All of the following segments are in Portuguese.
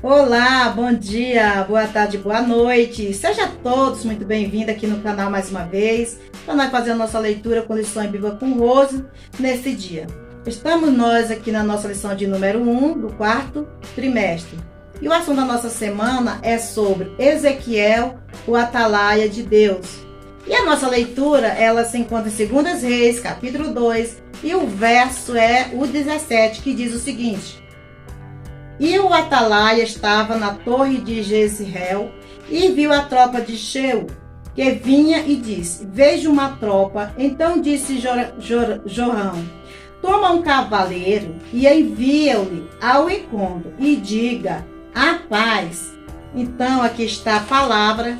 Olá, bom dia, boa tarde, boa noite. Sejam todos muito bem-vindos aqui no canal mais uma vez, para nós fazer a nossa leitura com lições bíblicas com Rose nesse dia. Estamos nós aqui na nossa lição de número 1 do quarto trimestre. E o assunto da nossa semana é sobre Ezequiel, o atalaia de Deus. E a nossa leitura, ela se encontra em 2 Reis, capítulo 2, e o verso é o 17, que diz o seguinte: E o atalaia estava na torre de Jezreel e viu a tropa de Jeu, que vinha e disse: Vejo uma tropa. Então disse Jorão: Toma um cavaleiro e envia-o-lhe ao encontro e diga: A paz. Então aqui está a palavra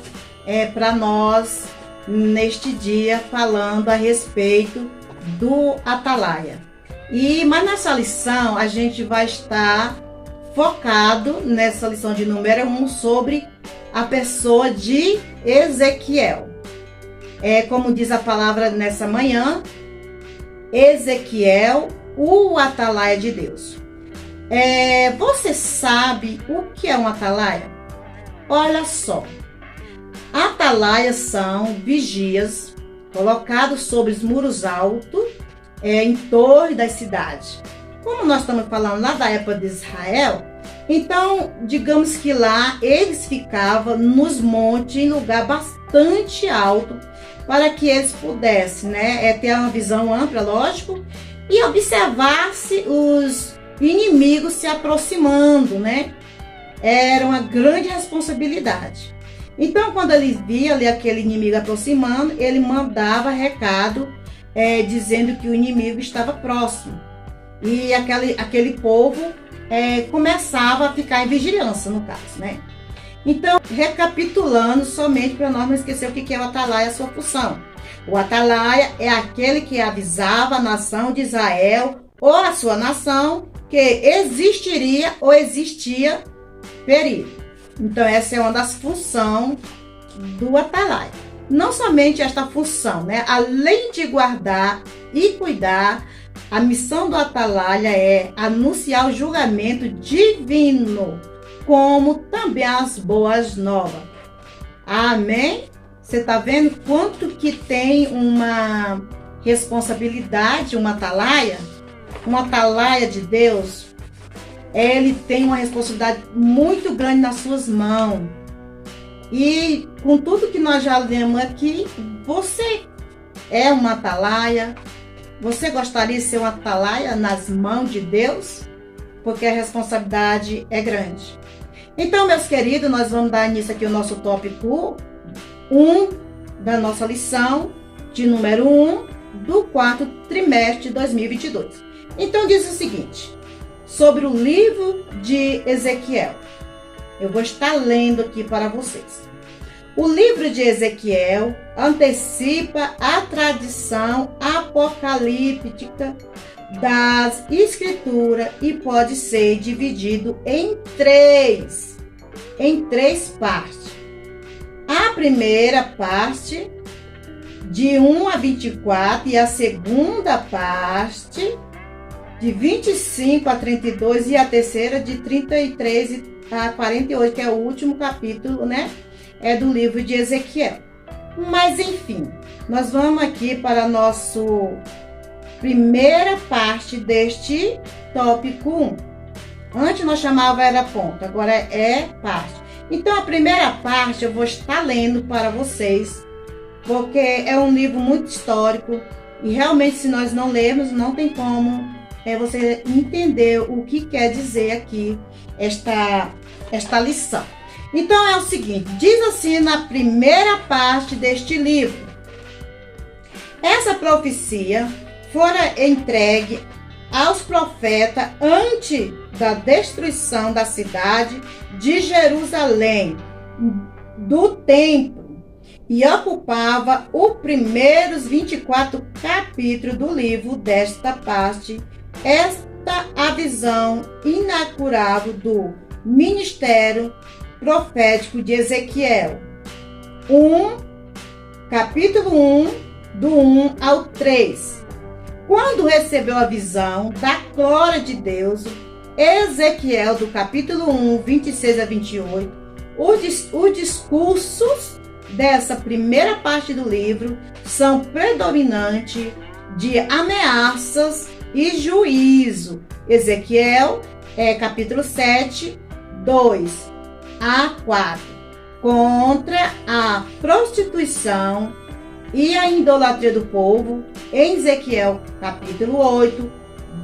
para nós neste dia, falando a respeito do atalaia. Mas nessa lição a gente vai estar focado nessa lição de número 1 sobre a pessoa de Ezequiel. Como diz a palavra nessa manhã, Ezequiel, o atalaia de Deus. Você sabe o que é um atalaia? Olha só, atalaias são vigias colocados sobre os muros altos em torno das cidades. Como nós estamos falando lá da época de Israel, então, digamos que lá eles ficavam nos montes, em lugar bastante alto, para que eles pudessem, ter uma visão ampla, lógico, e observar-se os inimigos se aproximando, Era uma grande responsabilidade. Então, quando ele via ali aquele inimigo aproximando, ele mandava recado dizendo que o inimigo estava próximo. E aquele povo começava a ficar em vigilância, no caso, Então, recapitulando, somente para nós não esquecer o que é o atalaia, a sua função. O atalaia é aquele que avisava a nação de Israel ou a sua nação que existiria ou existia perigo. Então, essa é uma das funções do atalaia. Não somente esta função, além de guardar e cuidar, a missão do atalaia é anunciar o julgamento divino, como também as boas novas. Amém? Você está vendo quanto que tem uma responsabilidade, um atalaia? Um atalaia de Deus, ele tem uma responsabilidade muito grande nas suas mãos. E com tudo que nós já lemos aqui, você é uma atalaia. Você gostaria de ser um atalaia nas mãos de Deus? Porque a responsabilidade é grande. Então, meus queridos, nós vamos dar início aqui ao nosso tópico 1 da nossa lição de número 1 do quarto trimestre de 2022. Então, diz o seguinte, sobre o livro de Ezequiel. Eu vou estar lendo aqui para vocês. O livro de Ezequiel antecipa a tradição apocalíptica das escrituras e pode ser dividido em três partes. A primeira parte, de 1 a 24, e a segunda parte, de 25 a 32, e a terceira, de 33 a 48, que é o último capítulo, É do livro de Ezequiel. Mas, enfim, nós vamos aqui para a nossa primeira parte deste tópico 1. Antes nós chamava era ponto, agora é parte. Então, a primeira parte eu vou estar lendo para vocês, porque é um livro muito histórico e realmente, se nós não lermos, não tem como você entender o que quer dizer aqui esta lição. Então é o seguinte, diz assim na primeira parte deste livro: essa profecia fora entregue aos profetas antes da destruição da cidade de Jerusalém, do templo, e ocupava os primeiros 24 capítulos do livro desta parte. Esta a visão inacurável do ministério profético de Ezequiel. Capítulo 1, do 1 ao 3. Quando recebeu a visão da glória de Deus, Ezequiel, do capítulo 1, 26 a 28, os discursos dessa primeira parte do livro são predominantes de ameaças e juízo. Ezequiel, capítulo 7, 2 a 4, contra a prostituição e a idolatria do povo. Em Ezequiel, capítulo 8,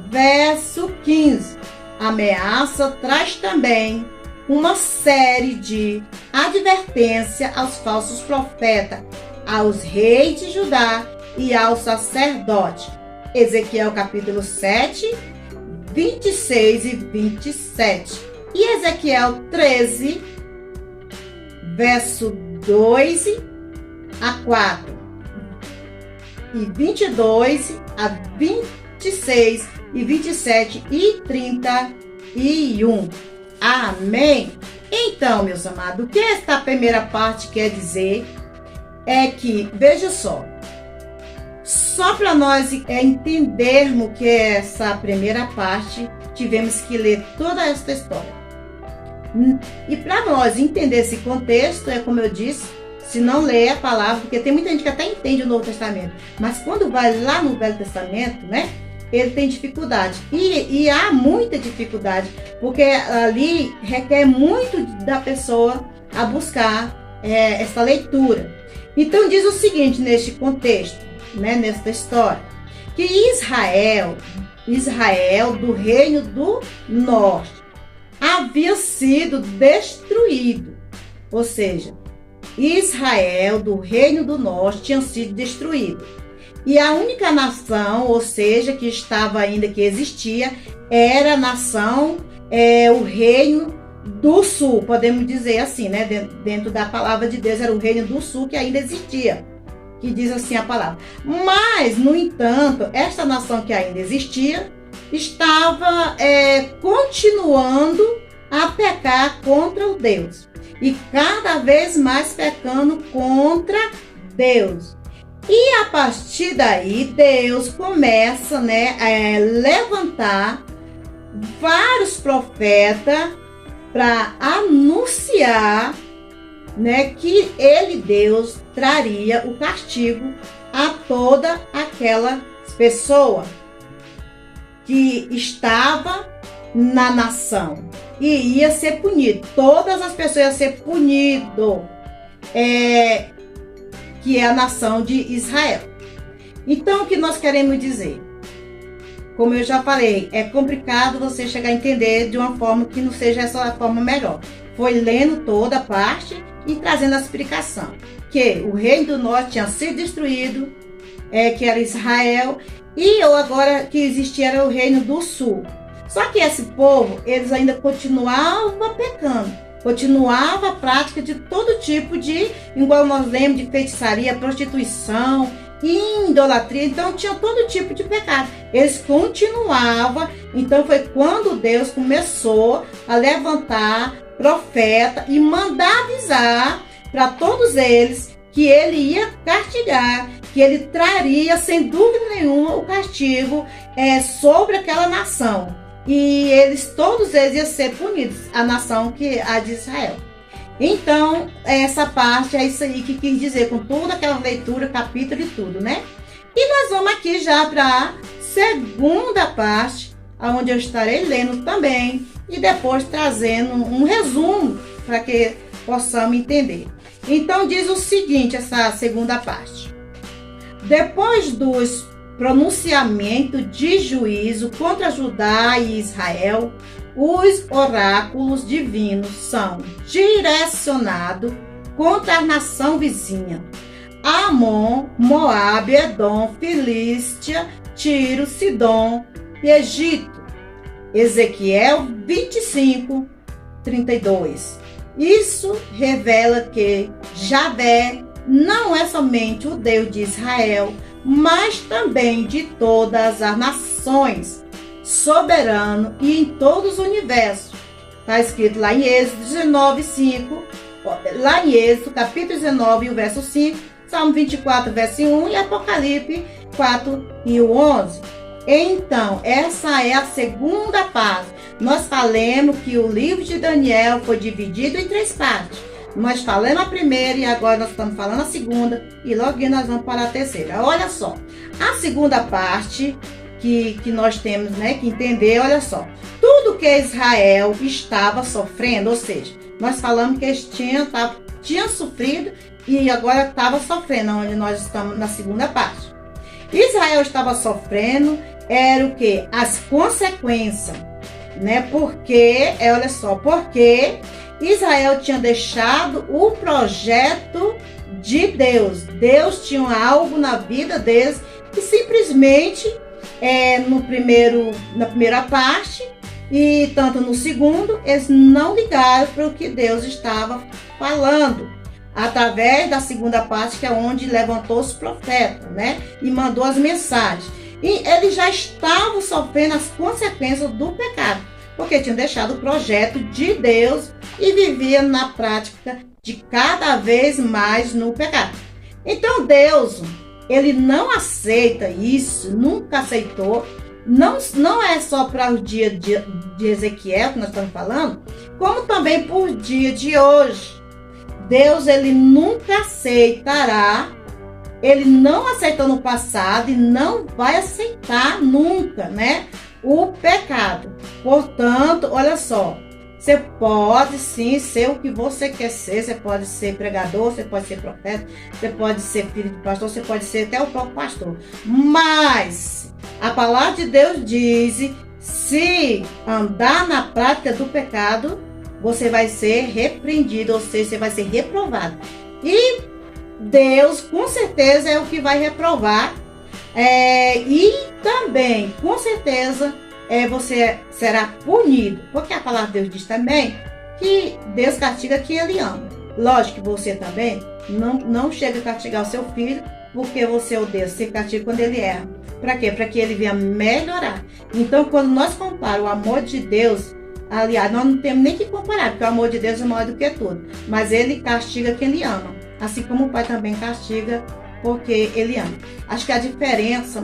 verso 15, a ameaça traz também uma série de advertência aos falsos profetas, aos reis de Judá e aos sacerdotes. Ezequiel capítulo 7, 26 e 27. E Ezequiel 13, verso 2 a 4. E 22 a 26 e 27 e 31. Amém? Então, meus amados, o que esta primeira parte quer dizer é que, veja só para nós entendermos que essa primeira parte, tivemos que ler toda esta história. E para nós entender esse contexto, como eu disse, se não ler a palavra, porque tem muita gente que até entende o Novo Testamento, mas quando vai lá no Velho Testamento, né, ele tem dificuldade. E há muita dificuldade, porque ali requer muito da pessoa a buscar essa leitura. Então diz o seguinte neste contexto, né, nesta história, que Israel do reino do norte havia sido destruído. Ou seja, Israel do reino do norte tinha sido destruído. E a única nação, ou seja, que estava ainda, que existia, era a nação, o reino do sul, podemos dizer assim, né? Dentro da palavra de Deus, era o reino do sul que ainda existia, que diz assim a palavra. Mas, no entanto, esta nação que ainda existia, estava continuando a pecar contra o Deus. E cada vez mais pecando contra Deus. E a partir daí, Deus começa, né, a levantar vários profetas para anunciar, né, que ele, Deus, traria o castigo a toda aquela pessoa que estava na nação e ia ser punido. Todas as pessoas iam ser punidas. Que é a nação de Israel. Então, o que nós queremos dizer? Como eu já falei, é complicado você chegar a entender de uma forma que não seja essa forma melhor. Foi lendo toda a parte e trazendo a explicação. Que o reino do norte tinha sido destruído, que era Israel, e agora que existia era o reino do sul. Só que esse povo, eles ainda continuavam pecando. Continuava a prática de todo tipo de, igual nós lemos, de feitiçaria, prostituição, idolatria. Então tinha todo tipo de pecado. Eles continuavam. Então foi quando Deus começou a levantar profeta e mandar avisar para todos eles que ele ia castigar, que ele traria sem dúvida nenhuma o castigo sobre aquela nação. E todos eles iam ser punidos, a nação a de Israel. Então, essa parte é isso aí que quis dizer, com toda aquela leitura, capítulo e tudo, né? E nós vamos aqui já para a segunda parte, onde eu estarei lendo também, e depois trazendo um resumo, para que possamos entender. Então, diz o seguinte, essa segunda parte. Depois dos pronunciamento de juízo contra Judá e Israel, os oráculos divinos são direcionados contra a nação vizinha: Amon, Moabe, Edom, Filístia, Tiro, Sidom e Egito. Ezequiel 25, 32. Isso revela que Javé não é somente o Deus de Israel, mas também de todas as nações, soberano e em todos os universos. Está escrito lá em Êxodo 19, 5, lá em Êxodo, capítulo 19, o verso 5, Salmo 24, verso 1 e Apocalipse 4 e o 11. Então, essa é a segunda parte. Nós falamos que o livro de Daniel foi dividido em 3 partes. Nós falamos a primeira e agora nós estamos falando a segunda e logo nós vamos para a terceira. Olha só, a segunda parte que nós temos, né, que entender, olha só. Tudo que Israel estava sofrendo, ou seja, nós falamos que eles tinham sofrido e agora estava sofrendo, onde nós estamos na segunda parte. Israel estava sofrendo, era o que? As consequências, né? Porque Israel tinha deixado o projeto de Deus. Deus tinha algo na vida deles que simplesmente na primeira parte e tanto no segundo, eles não ligaram para o que Deus estava falando. Através da segunda parte, que é onde levantou os profetas, né? E mandou as mensagens. E eles já estavam sofrendo as consequências do pecado, porque tinham deixado o projeto de Deus e viviam na prática de cada vez mais no pecado. Então Deus, ele não aceita isso, nunca aceitou. Não é só para o dia de Ezequiel que nós estamos falando, como também por dia de hoje. Deus, ele nunca aceitará, ele não aceitou no passado e não vai aceitar nunca, né, o pecado. Portanto, olha só, você pode sim ser o que você quer ser, você pode ser pregador, você pode ser profeta, você pode ser filho de pastor, você pode ser até o próprio pastor. Mas a palavra de Deus diz, se andar na prática do pecado, você vai ser repreendido, ou seja, você vai ser reprovado. E Deus, com certeza, é o que vai reprovar. E também, com certeza, você será punido. Porque a palavra de Deus diz também que Deus castiga quem Ele ama. Lógico que você também não chega a castigar o seu filho porque você odeia. Você castiga quando ele erra. Para quê? Para que ele venha melhorar. Então, quando nós comparamos o amor de Deus, aliás, nós não temos nem que comparar, porque o amor de Deus é maior do que tudo. Mas ele castiga quem ele ama. Assim como o pai também castiga porque ele ama. Acho que a diferença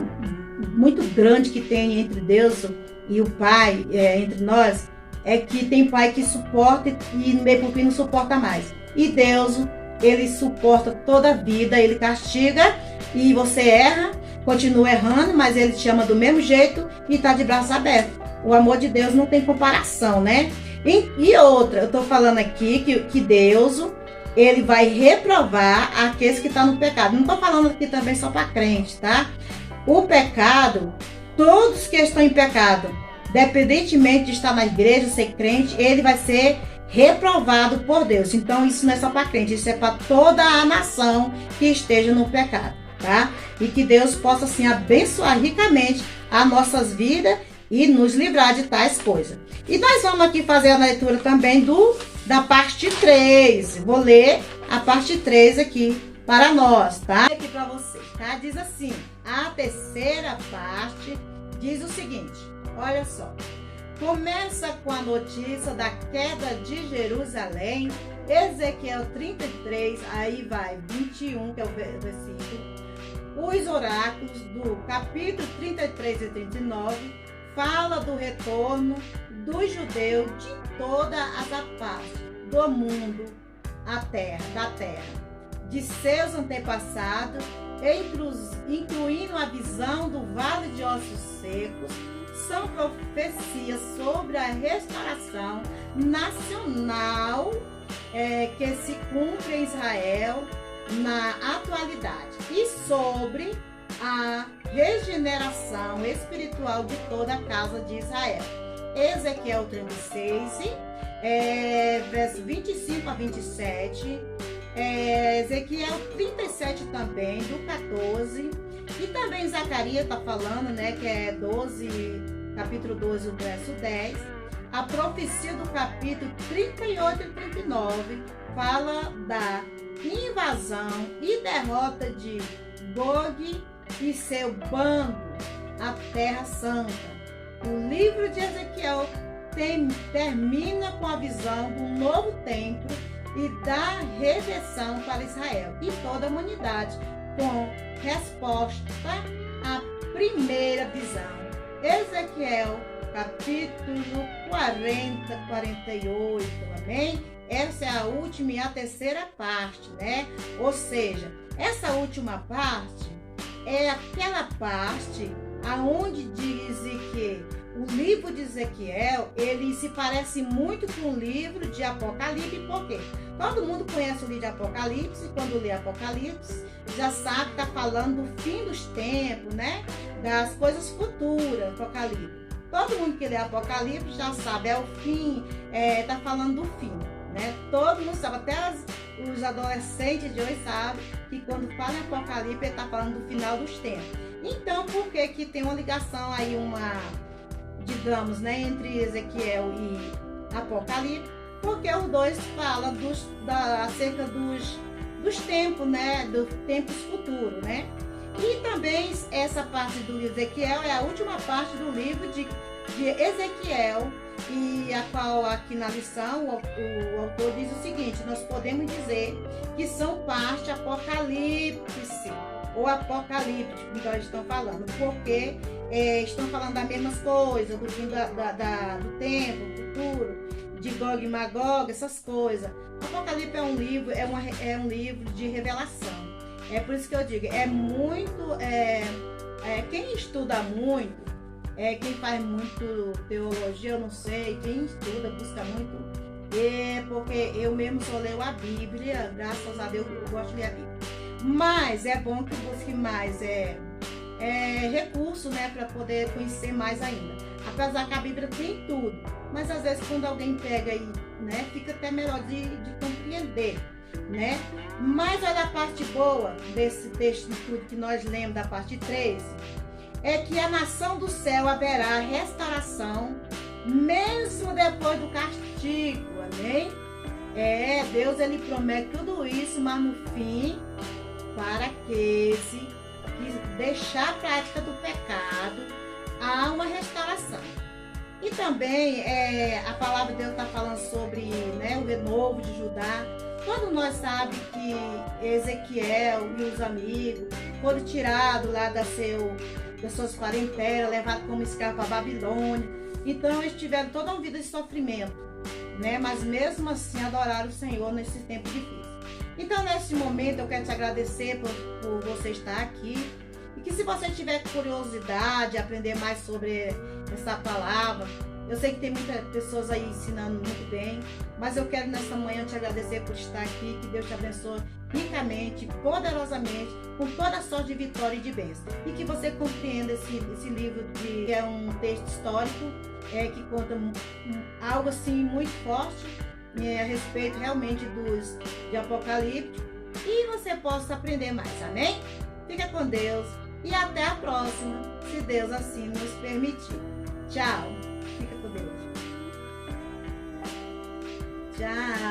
muito grande que tem entre Deus e o pai, entre nós, é que tem pai que suporta e no meio por fim não suporta mais. E Deus, ele suporta toda a vida, ele castiga e você erra, continua errando, mas ele te ama do mesmo jeito e está de braços abertos. O amor de Deus não tem comparação, né? E outra, eu estou falando aqui que Deus, ele vai reprovar aqueles que estão no pecado. Não estou falando aqui também só para crente, tá? O pecado, todos que estão em pecado, independentemente de estar na igreja, ser crente, ele vai ser reprovado por Deus. Então isso não é só para crente, isso é para toda a nação que esteja no pecado, tá? E que Deus possa assim abençoar ricamente as nossas vidas e nos livrar de tais coisas. E nós vamos aqui fazer a leitura também da parte 3. Vou ler a parte 3 aqui para nós, tá? Aqui para você, tá? Diz assim, a terceira parte diz o seguinte, olha só. Começa com a notícia da queda de Jerusalém, Ezequiel 33, aí vai 21, que é o versículo. Os oráculos do capítulo 33 e 39 fala do retorno dos judeus de todas as partes do mundo, da terra, de seus antepassados, incluindo a visão do vale de ossos secos. São profecias sobre a restauração nacional que se cumpre em Israel na atualidade e sobre a regeneração espiritual de toda a casa de Israel. Ezequiel 36, verso 25 a 27, Ezequiel 37 também, do 14, e também Zacarias está falando, né, que é capítulo 12, o verso 10, a profecia do capítulo 38 e 39 fala da invasão e derrota de Gog e seu bando, a Terra Santa. O livro de Ezequiel termina com a visão do novo templo e da redenção para Israel e toda a humanidade, com resposta à primeira visão. Ezequiel, capítulo 40, 48, amém? Essa é a última e a terceira parte, né? Ou seja, essa última parte é aquela parte aonde diz que o livro de Ezequiel, ele se parece muito com o livro de Apocalipse, por quê? Todo mundo conhece o livro de Apocalipse, quando lê Apocalipse, já sabe que está falando do fim dos tempos, né? Das coisas futuras, Apocalipse. Todo mundo que lê Apocalipse já sabe, é o fim, tá falando do fim, né? Todo mundo sabe, até os adolescentes de hoje sabem que quando fala em Apocalipse, ele está falando do final dos tempos. Então, por que que tem uma ligação aí, digamos, né, entre Ezequiel e Apocalipse? Porque os dois falam acerca dos tempos, né, dos tempos futuros, né? E também essa parte do Ezequiel é a última parte do livro de Ezequiel, e a qual aqui na lição o autor diz o seguinte: nós podemos dizer que são parte apocalipse ou apocalíptico que nós estamos falando, porque estão falando das mesmas coisas, do fim do tempo, futuro, de Gog e Magog, essas coisas. Apocalipse é um livro, é um livro de revelação. É por isso que eu digo, é muito, quem estuda muito, quem faz muito teologia, eu não sei, quem estuda, busca muito, porque eu mesmo só leio a Bíblia, graças a Deus eu gosto de ler a Bíblia. Mas é bom que busque mais recurso, né, para poder conhecer mais ainda. Apesar que a Bíblia tem tudo, mas às vezes quando alguém pega aí, né, fica até melhor de compreender, né? Mas olha a parte boa desse texto tudo que nós lemos da parte 13, é que a nação do céu haverá restauração mesmo depois do castigo, amém? Deus ele promete tudo isso, mas no fim, para aqueles que deixar a prática do pecado, há uma restauração. E também a palavra de Deus está falando sobre, né, o renovo de Judá. Quando nós sabemos que Ezequiel e os amigos foram tirados lá das suas parentelas, levados como escravo para a Babilônia, então eles tiveram toda uma vida de sofrimento, né? Mas mesmo assim adoraram o Senhor nesse tempo difícil. Então nesse momento eu quero te agradecer por você estar aqui, e que se você tiver curiosidade de aprender mais sobre essa palavra, eu sei que tem muitas pessoas aí ensinando muito bem, mas eu quero nessa manhã te agradecer por estar aqui, que Deus te abençoe ricamente, poderosamente, com toda a sorte de vitória e de bênção. E que você compreenda esse livro, que é um texto histórico, que conta algo assim muito forte a respeito realmente de Apocalipse, e você possa aprender mais, amém? Fica com Deus e até a próxima, se Deus assim nos permitir. Tchau, fica com Deus. Tchau.